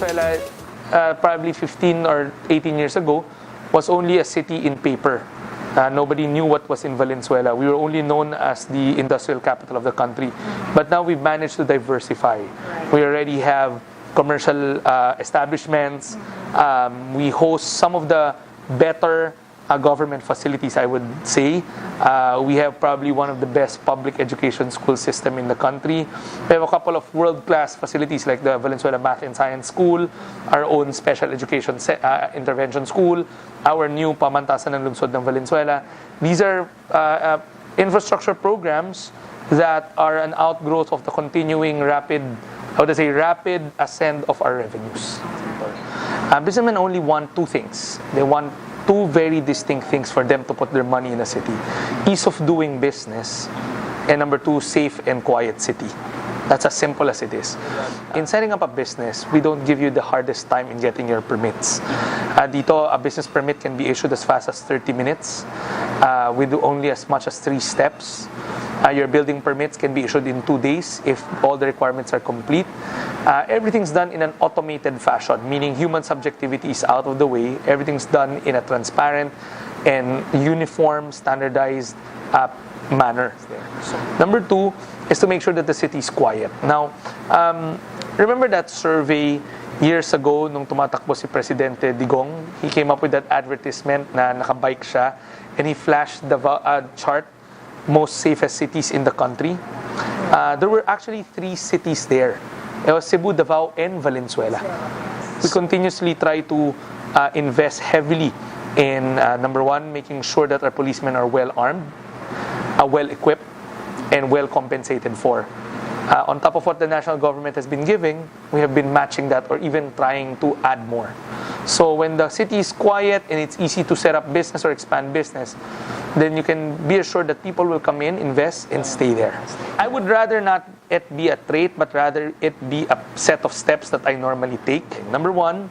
Valenzuela, probably 15 or 18 years ago, was only a city in paper. Nobody knew what was in Valenzuela. We were only known as the industrial capital of the country. But now we've managed to diversify. We already have commercial establishments. We host some of the better government facilities, I would say. We have probably one of the best public education school system in the country. We have a couple of world-class facilities like the Valenzuela Math and Science School, our own special education intervention school, our new Pamantasan ng Lungsod ng Valenzuela. These are infrastructure programs that are an outgrowth of the continuing rapid ascent of our revenues. Businessmen only want two things. They want two very distinct things for them to put their money in a city. Ease of doing business, and number two, safe and quiet city. That's as simple as it is. In setting up a business, we don't give you the hardest time in getting your permits. Dito, a business permit can be issued as fast as 30 minutes. We do only as much as 3 steps. Your building permits can be issued in 2 days if all the requirements are complete. Everything's done in an automated fashion, meaning human subjectivity is out of the way. Everything's done in a transparent and uniform, standardized manner. Number 2 is to make sure that the city is quiet. Now, remember that survey years ago nung tumatakbo si Presidente Digong? He came up with that advertisement na nakabike siya and he flashed the chart, most safest cities in the country. There were actually 3 cities there. It was Cebu, Davao, and Valenzuela. We continuously try to invest heavily in, number 1, making sure that our policemen are well-armed, well-equipped, and well-compensated for. On top of what the national government has been giving, we have been matching that or even trying to add more. So when the city is quiet and it's easy to set up business or expand business, then you can be assured that people will come in, invest, and stay there. I would rather not it be a trait, but rather it be a set of steps that I normally take. Number 1,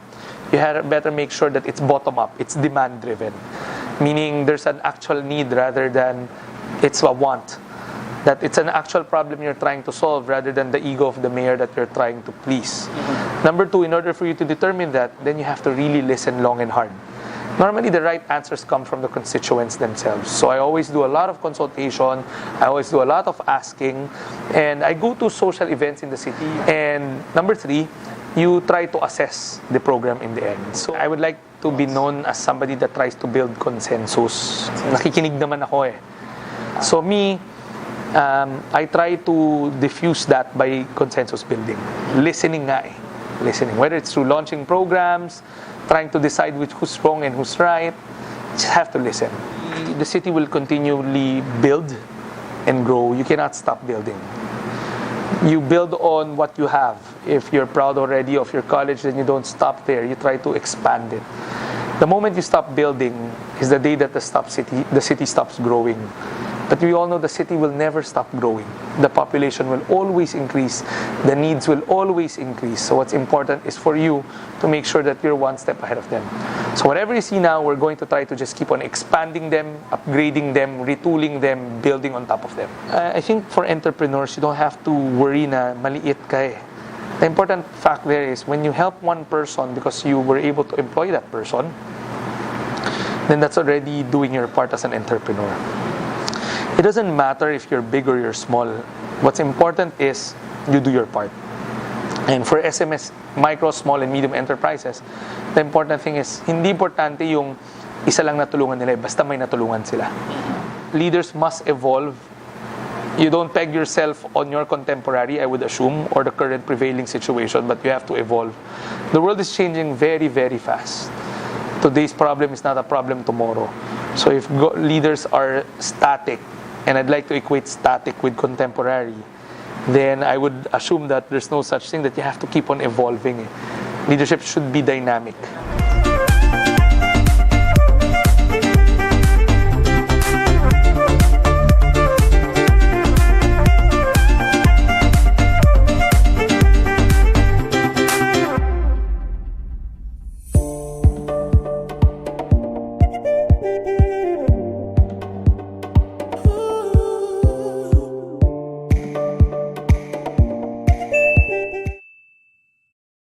you better make sure that it's bottom-up, it's demand-driven. Meaning there's an actual need rather than it's a want. That it's an actual problem you're trying to solve rather than the ego of the mayor that you're trying to please. Number 2, in order for you to determine that, then you have to really listen long and hard. Normally, the right answers come from the constituents themselves. So I always do a lot of consultation, I always do a lot of asking, and I go to social events in the city. And number 3, you try to assess the program in the end. So I would like to be known as somebody that tries to build consensus. Nakikinig naman ako eh. So me, I try to diffuse that by consensus building. Listening nga eh. Listening. Whether it's through launching programs, trying to decide who's wrong and who's right, just have to listen. The city will continually build and grow. You cannot stop building. You build on what you have. If you're proud already of your college, then you don't stop there. You try to expand it. The moment you stop building is the day that the city stops growing. But we all know the city will never stop growing. The population will always increase. The needs will always increase. So what's important is for you to make sure that you're one step ahead of them. So whatever you see now, we're going to try to just keep on expanding them, upgrading them, retooling them, building on top of them. I think for entrepreneurs, you don't have to worry na maliit ka eh. The important fact there is when you help one person because you were able to employ that person, then that's already doing your part as an entrepreneur. It doesn't matter if you're big or you're small. What's important is you do your part. And for SMS, micro, small, and medium enterprises, the important thing is, hindi importante yung isa lang natulungan nila, basta may natulungan sila. Leaders must evolve. You don't peg yourself on your contemporary, I would assume, or the current prevailing situation, but you have to evolve. The world is changing very, very fast. Today's problem is not a problem tomorrow. So if leaders are static, and I'd like to equate static with contemporary, then I would assume that there's no such thing, that you have to keep on evolving. Leadership should be dynamic.